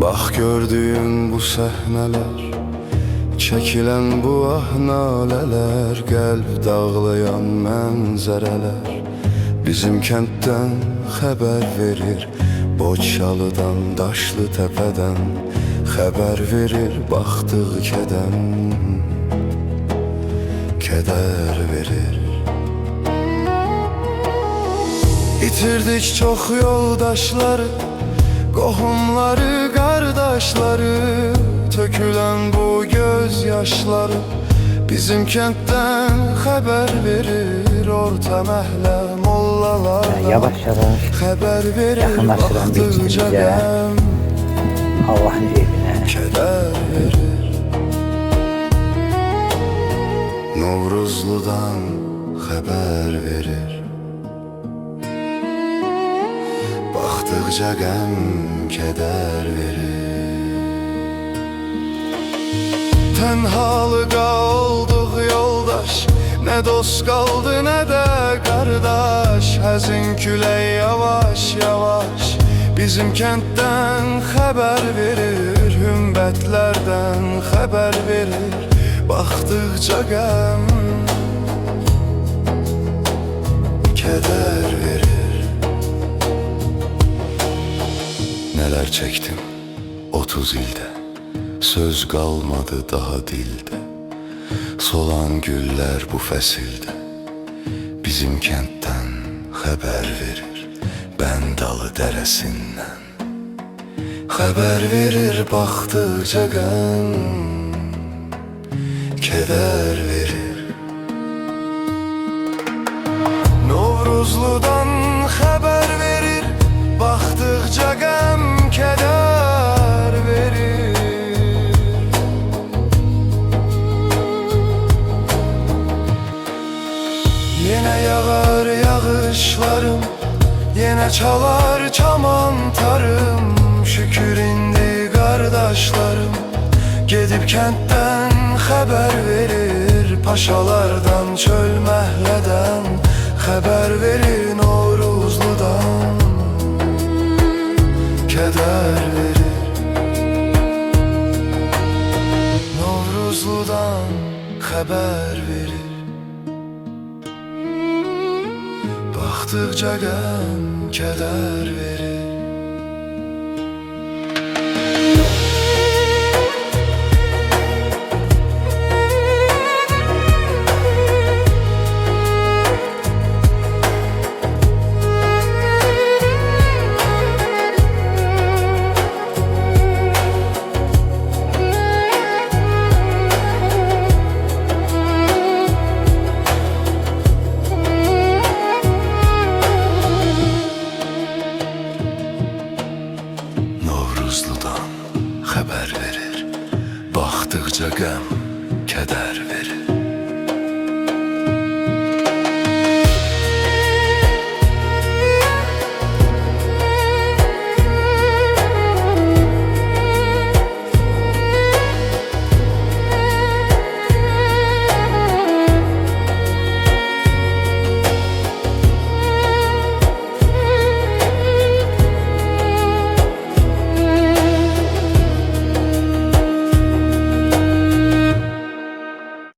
Bax gördüyüm bu səhnələr, çəkilən bu nalələr, qəlb dağlayan mənzərələr bizim kənddən xəbər verir. Boçalıdan, daşlı təpədən xəbər verir. Baxdıq kədəm, kədər verir. İtirdik çox yoldaşları, qohumları, qardaşları. Tökülən bu göz yaşları bizim kənddən xəbər verir. Orta məhlə mollalardan yavaş yavaş xəbər verir. yaxınlaşdıran Baxdıqca qəm, Allah'ın evine. kədər verir. Novruzludan xəbər verir. Baxdıqca qəm, kədər verir. Tənhalıqa olduq yoldaş, nə dost qaldı, nə də qardaş. Həzin külək yavaş yavaş bizim kənddən xəbər verir. Hümbətlərdən xəbər verir. Baxdıqca qəm, kədər verir. Nələr çəkdim 30 ildə, söz qalmadı daha dildə. Solan güllər bu fəsildə bizim kənddən xəbər verir. Bəndalı dərəsindən xəbər verir. Baxdıqca qəm, kədər verir. Novruzludan xəbər verir. Baxdıqca qəm, kədər verir. Yenə yağar yağışlarım, yenə çalar çaman tarım. Şükür indi qardaşlarım gedib kənddən xəbər verir. Paşalardan, çöl məhlədən xəbər verir. Novruzludan kədər verir. Novruzludan xəbər verir. Baxdıqca qəm, kədər verir.